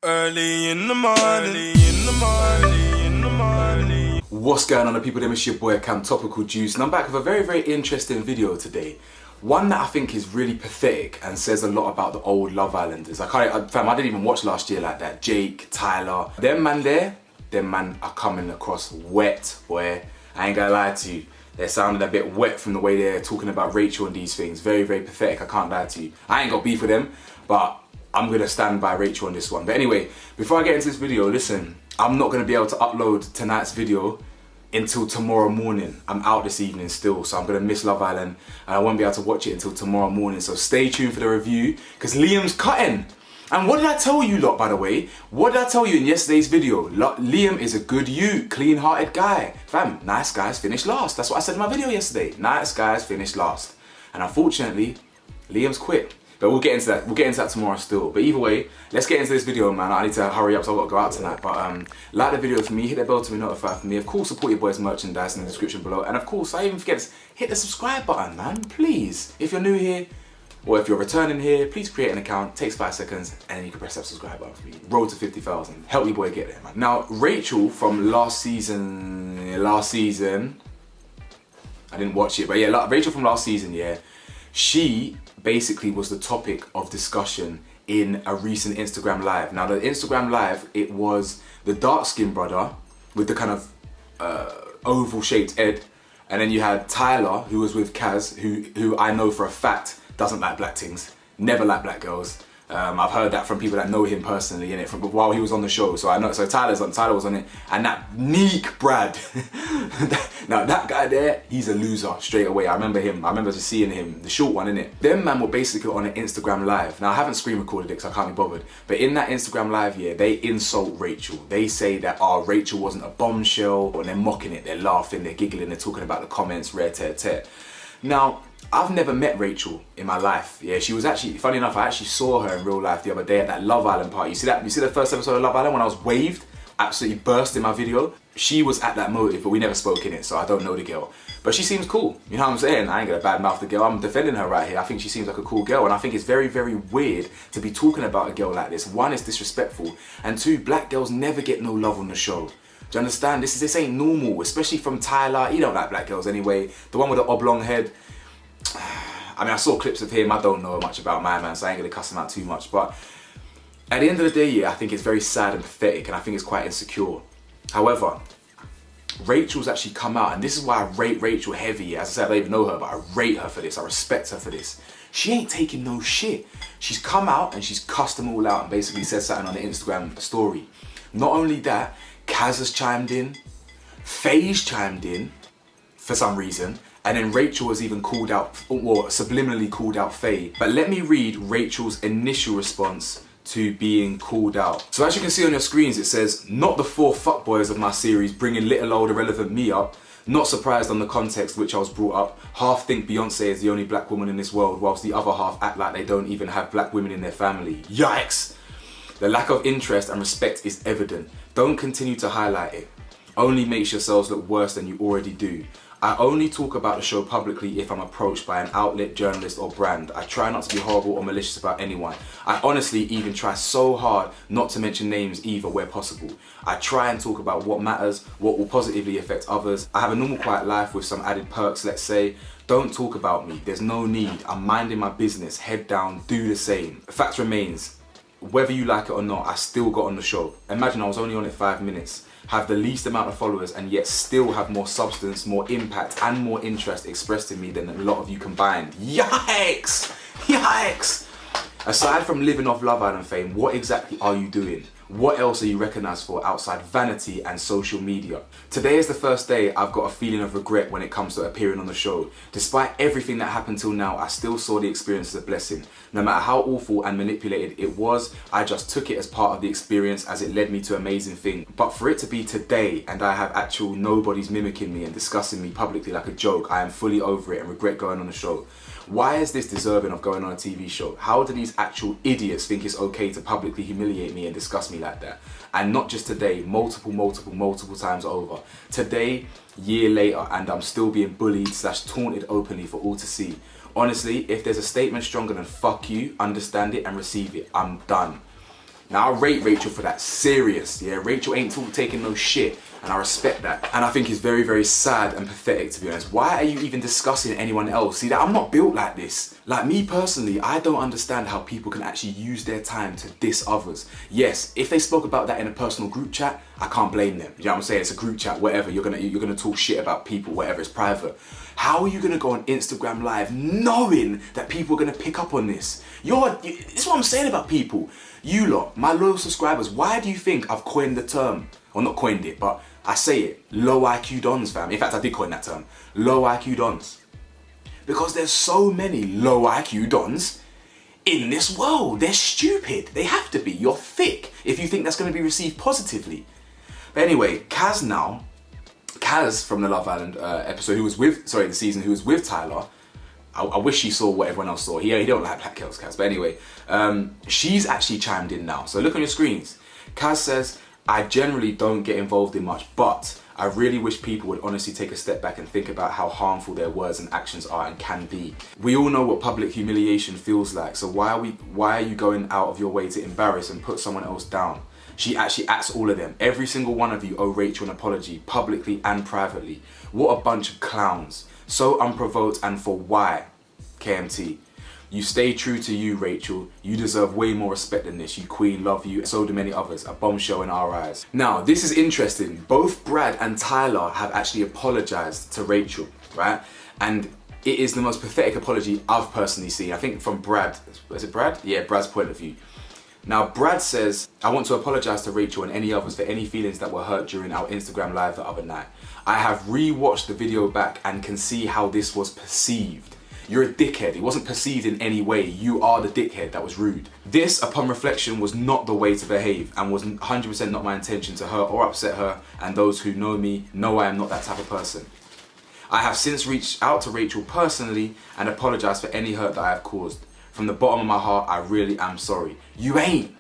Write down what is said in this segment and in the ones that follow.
Early in the morning. What's going on, people? It's your boy Cam Topical Juice, and I'm back with a very, very interesting video today. One that I think is really pathetic and says a lot about the old Love Islanders. I didn't even watch last year like that. Jake, Tyler, them man are coming across wet, boy. I ain't gonna lie to you. They sounded a bit wet from the way they're talking about Rachel and these things. Very, very pathetic, I can't lie to you. I ain't got beef with them, but I'm gonna stand by Rachel on this one. But anyway, before I get into this video, listen, I'm not gonna be able to upload tonight's video until tomorrow morning. I'm out this evening still, so I'm gonna miss Love Island and I won't be able to watch it until tomorrow morning. So stay tuned for the review, because Liam's cutting. And what did I tell you lot, by the way? What did I tell you in yesterday's video? Liam is a good youth, clean-hearted guy. Fam, nice guys finish last. That's what I said in my video yesterday. Nice guys finish last. And unfortunately, Liam's quit. But we'll get into that. We'll get into that tomorrow still. But either way, let's get into this video, man. I need to hurry up, so I've got to go out tonight. But like the video for me, hit the bell to be notified for me. Of course, support your boys' merchandise in the description below. And of course, I even forget, hit the subscribe button, man. Please. If you're new here, or if you're returning here, please create an account. It takes 5 seconds, and then you can press that subscribe button for me. Road to 50,000. Help your boy get there, man. Now, Rachel from last season, I didn't watch it, but yeah, Rachel from last season, yeah, she basically was the topic of discussion in a recent Instagram live. Now, the Instagram live, it was the dark-skinned brother with the kind of oval-shaped head, and then you had Tyler, who was with Kaz, who I know for a fact doesn't like black things, never liked black girls. I've heard that from people that know him personally, innit, from while he was on the show. So I know. So Tyler was on it, and that Neek Brad. Now that guy there, he's a loser straight away. I remember him. I remember just seeing him, the short one, innit. Them man were basically on an Instagram live. Now I haven't screen recorded it because I can't be bothered. But in that Instagram live, yeah, they insult Rachel. They say that Rachel wasn't a bombshell, and they're mocking it. They're laughing. They're giggling. They're talking about the comments, rare tear tear. Now, I've never met Rachel in my life. Yeah, she was actually, funny enough, I actually saw her in real life the other day at that Love Island party. You see that? You see the first episode of Love Island when I was waved? Absolutely burst in my video. She was at that motive, but we never spoke in it, so I don't know the girl. But she seems cool. You know what I'm saying? I ain't gonna badmouth the girl. I'm defending her right here. I think she seems like a cool girl, and I think it's very, very weird to be talking about a girl like this. One, it's disrespectful, and two, black girls never get no love on the show. Do you understand? This ain't normal, especially from Tyler. He don't like black girls anyway. The one with the oblong head. I mean, I saw clips of him. I don't know much about my man, so I ain't gonna cuss him out too much. But at the end of the day, yeah, I think it's very sad and pathetic, and I think it's quite insecure. However, Rachel's actually come out, and this is why I rate Rachel heavy. As I said, I don't even know her, but I rate her for this. I respect her for this. She ain't taking no shit. She's come out and she's cussed them all out and basically said something on the Instagram story. Not only that, Kaz has chimed in, Faye's chimed in for some reason, and then Rachel has even called out, or subliminally called out Faye. But let me read Rachel's initial response to being called out. So as you can see on your screens, it says, "Not the 4 fuckboys of my series bringing little old irrelevant me up. Not surprised on the context which I was brought up. Half think Beyonce is the only black woman in this world, whilst the other half act like they don't even have black women in their family. Yikes! The lack of interest and respect is evident. Don't continue to highlight it. Only makes yourselves look worse than you already do. I only talk about the show publicly if I'm approached by an outlet, journalist or brand. I try not to be horrible or malicious about anyone. I honestly even try so hard not to mention names either where possible. I try and talk about what matters, what will positively affect others. I have a normal quiet life with some added perks, let's say. Don't talk about me, there's no need. I'm minding my business, head down, do the same. The fact remains, whether you like it or not, I still got on the show. Imagine I was only on it 5 minutes. Have the least amount of followers and yet still have more substance, more impact and more interest expressed in me than a lot of you combined. Yikes! Yikes! Aside from living off Love Island fame, what exactly are you doing? What else are you recognised for outside vanity and social media? Today is the first day I've got a feeling of regret when it comes to appearing on the show. Despite everything that happened till now, I still saw the experience as a blessing. No matter how awful and manipulated it was, I just took it as part of the experience as it led me to amazing things. But for it to be today and I have actual nobodies mimicking me and discussing me publicly like a joke, I am fully over it and regret going on the show. Why is this deserving of going on a TV show? How do these actual idiots think it's okay to publicly humiliate me and discuss me like that? And not just today, multiple times over. Today, year later, and I'm still being bullied / taunted openly for all to see. Honestly, if there's a statement stronger than fuck you, understand it and receive it. I'm done. Now I rate Rachel for that, serious, yeah? Rachel ain't taking no shit, and I respect that. And I think it's very, very sad and pathetic, to be honest. Why are you even discussing anyone else? See, that I'm not built like this. Like me personally, I don't understand how people can actually use their time to diss others. Yes, if they spoke about that in a personal group chat, I can't blame them. You know what I'm saying? It's a group chat, whatever. You're gonna talk shit about people, whatever, it's private. How are you gonna go on Instagram Live knowing that people are gonna pick up on this? This is what I'm saying about people. You lot, my loyal subscribers, why do you think I've coined the term? Well, not coined it, but I say it. Low IQ dons, fam. In fact, I did coin that term. Low IQ dons. Because there's so many low IQ dons in this world. They're stupid. They have to be. You're thick if you think that's going to be received positively. But anyway, Kaz from the Love Island episode, the season, who was with Tyler. I wish he saw what everyone else saw. He don't like black girls, Kaz. But anyway, she's actually chimed in now. So look on your screens. Kaz says, I generally don't get involved in much, but I really wish people would honestly take a step back and think about how harmful their words and actions are and can be. We all know what public humiliation feels like, so why are you going out of your way to embarrass and put someone else down? She actually asks all of them. Every single one of you owe Rachel an apology, publicly and privately. What a bunch of clowns. So unprovoked, and for why? KMT. You stay true to you, Rachel. You deserve way more respect than this. You queen, love you, and so do many others. A bombshell in our eyes. Now, this is interesting. Both Brad and Tyler have actually apologized to Rachel, right? And it is the most pathetic apology I've personally seen. I think from Brad. Is it Brad? Yeah, Brad's point of view. Now, Brad says, I want to apologize to Rachel and any others for any feelings that were hurt during our Instagram Live the other night. I have re-watched the video back and can see how this was perceived. You're a dickhead. It wasn't perceived in any way. You are the dickhead that was rude. This, upon reflection, was not the way to behave and was 100% not my intention to hurt or upset her, and those who know me know I am not that type of person. I have since reached out to Rachel personally and apologized for any hurt that I have caused. From the bottom of my heart, I really am sorry. You ain't.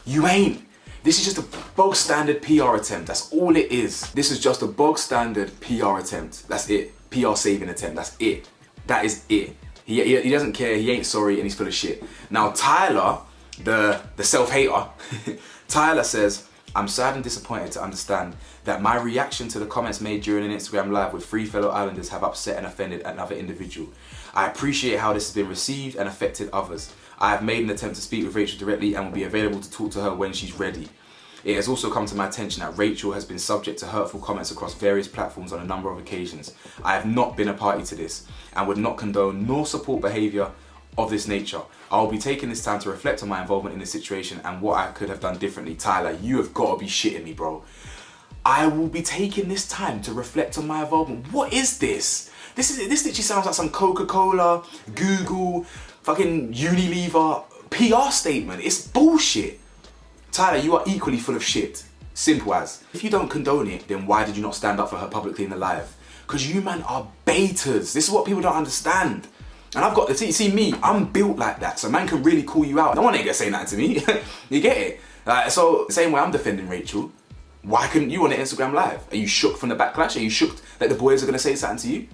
This is just a bog standard PR attempt. That's all it is. This is just a bog standard PR attempt. That's it. PR saving attempt. That's it. That is it. He doesn't care. He ain't sorry, and he's full of shit. Now Tyler, the self-hater, Tyler says, I'm sad and disappointed to understand that my reaction to the comments made during an Instagram Live with 3 fellow islanders have upset and offended another individual. I appreciate how this has been received and affected others. I have made an attempt to speak with Rachel directly and will be available to talk to her when she's ready. It has also come to my attention that Rachel has been subject to hurtful comments across various platforms on a number of occasions. I have not been a party to this and would not condone nor support behaviour of this nature. I will be taking this time to reflect on my involvement in this situation and what I could have done differently. Tyler, you have got to be shitting me, bro. I will be taking this time to reflect on my involvement. What is this? This literally sounds like some Coca-Cola, Google, fucking Unilever PR statement. It's bullshit. Tyler, you are equally full of shit. Simple as. If you don't condone it, then why did you not stand up for her publicly in the live? Because you man are baiters. This is what people don't understand. And I've got to see me, I'm built like that. So man can really call you out. No one ain't gonna say nothing to me. You get it? So same way I'm defending Rachel. Why couldn't you on the Instagram Live? Are you shook from the backlash? Are you shook that the boys are gonna say something to you?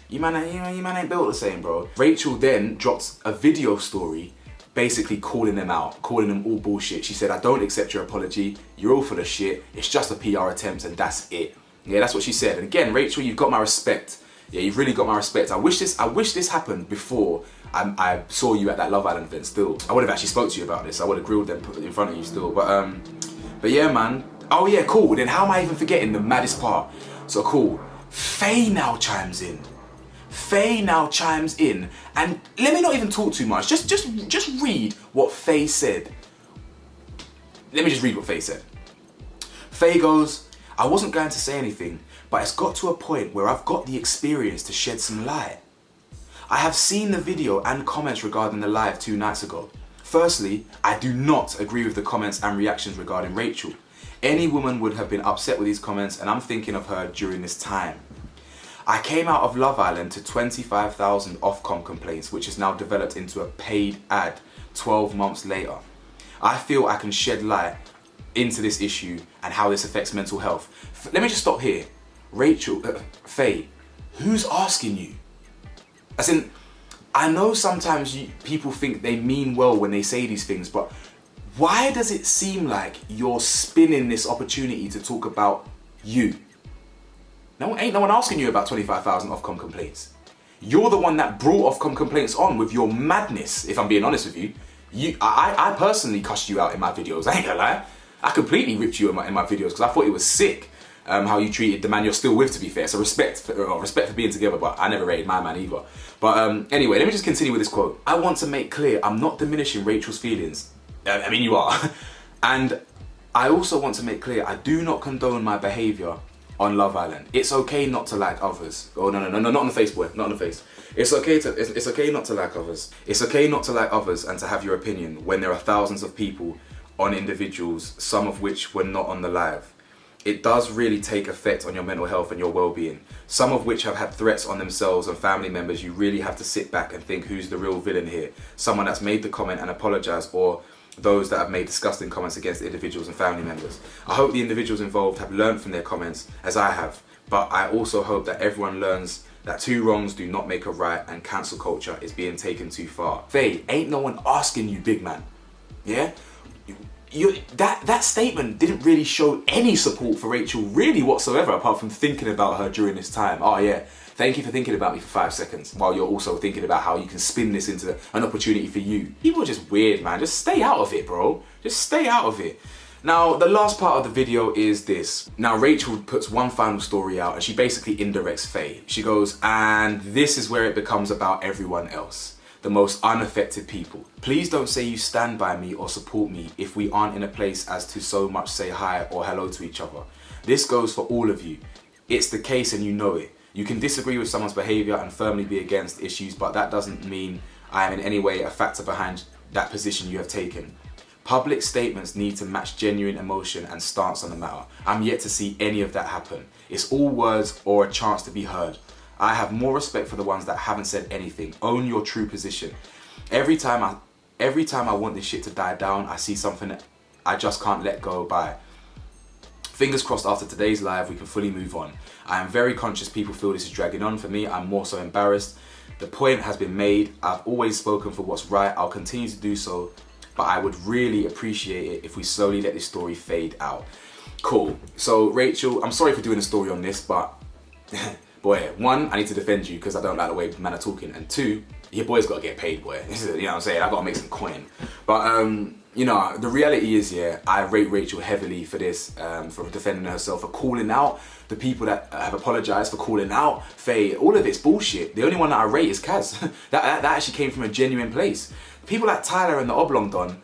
You man ain't built the same, bro. Rachel then dropped a video story basically calling them out, calling them all bullshit. She said, I don't accept your apology. You're all full of shit. It's just a PR attempt and that's it. Yeah, that's what she said. And again, Rachel, you've got my respect. Yeah, you've really got my respect. I wish this happened before I saw you at that Love Island event still. I would have actually spoke to you about this. I would have grilled them, put it in front of you still. But yeah, man. Oh yeah, cool. Then how am I even forgetting the maddest part? So cool. Faye now chimes in. And let me not even talk too much. Just read what Faye said. Let me just read what Faye said. Faye goes, I wasn't going to say anything, but it's got to a point where I've got the experience to shed some light. I have seen the video and comments regarding the live 2 nights ago. Firstly, I do not agree with the comments and reactions regarding Rachel. Any woman would have been upset with these comments, and I'm thinking of her during this time. I came out of Love Island to 25,000 Ofcom complaints, which has now developed into a paid ad 12 months later. I feel I can shed light into this issue and how this affects mental health. Let me just stop here. Rachel, Faye, who's asking you? As in, I know sometimes people think they mean well when they say these things, but why does it seem like you're spinning this opportunity to talk about you? Ain't no one asking you about 25,000 Ofcom complaints. You're the one that brought Ofcom complaints on with your madness, if I'm being honest with you. I personally cussed you out in my videos, I ain't gonna lie. I completely ripped you in my videos because I thought it was sick how you treated the man you're still with, to be fair. So respect for being together, but I never rated my man either. But anyway, let me just continue with this quote. I want to make clear I'm not diminishing Rachel's feelings. I mean, you are. And I also want to make clear I do not condone my behaviour on Love Island. It's okay not to like others. Oh no, not on the face, boy, not on the face. It's okay not to like others. It's okay not to like others and to have your opinion when there are thousands of people on individuals, some of which were not on the live. It does really take effect on your mental health and your well-being. Some of which have had threats on themselves and family members. You really have to sit back and think who's the real villain here. Someone that's made the comment and apologise, or those that have made disgusting comments against individuals and family members. I hope the individuals involved have learned from their comments, as I have, but I also hope that everyone learns that two wrongs do not make a right and cancel culture is being taken too far. Faye, ain't no one asking you, big man. Yeah? That statement didn't really show any support for Rachel really whatsoever, apart from thinking about her during this time. Oh yeah, thank you for thinking about me for 5 seconds, while you're also thinking about how you can spin this into an opportunity for you. People are just weird, man. Just stay out of it, bro. Just stay out of it. Now, the last part of the video is this. Now, Rachel puts one final story out and she basically indirects Faye. She goes, and this is where it becomes about everyone else. The most unaffected people. Please don't say you stand by me or support me if we aren't in a place as to so much say hi or hello to each other. This goes for all of you. It's the case and you know it. You can disagree with someone's behaviour and firmly be against issues, but that doesn't mean I am in any way a factor behind that position you have taken. Public statements need to match genuine emotion and stance on the matter. I'm yet to see any of that happen. It's all words or a chance to be heard. I have more respect for the ones that haven't said anything. Own your true position. Every time I want this shit to die down, I see something that I just can't let go by. Fingers crossed after today's live we can fully move on. I am very conscious people feel this is dragging on. For me, I'm more so embarrassed. The point has been made. I've always spoken for what's right. I'll continue to do so, but I would really appreciate it if we slowly let this story fade out. Cool. So Rachel, I'm sorry for doing a story on this, but boy, one, I need to defend you because I don't like the way men are talking, and two, your boy's got to get paid, boy. You know what I'm saying? I got to make some coin. But you know, the reality is, yeah, I rate Rachel heavily for this, for defending herself, for calling out the people that have apologised, for calling out Faye. All of it's bullshit. The only one that I rate is Kaz. that actually came from a genuine place. People like Tyler and the Oblong Don,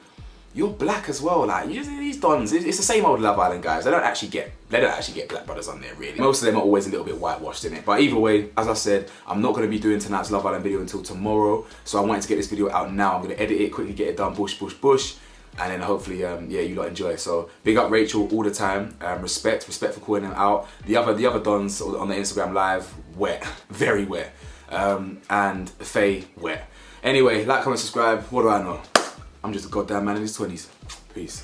you're black as well. Like these dons, it's the same old Love Island guys. They don't actually get black brothers on there really. Most of them are always a little bit whitewashed in it. But either way, as I said, I'm not going to be doing tonight's Love Island video until tomorrow. So I wanted to get this video out now. I'm going to edit it, quickly get it done, bush, and then hopefully, yeah, you lot enjoy. So big up Rachel all the time. Respect for calling them out. The other dons on the Instagram live, wet, very wet, and Faye, wet. Anyway, like, comment, subscribe. What do I know? I'm just a goddamn man in his 20s. Peace.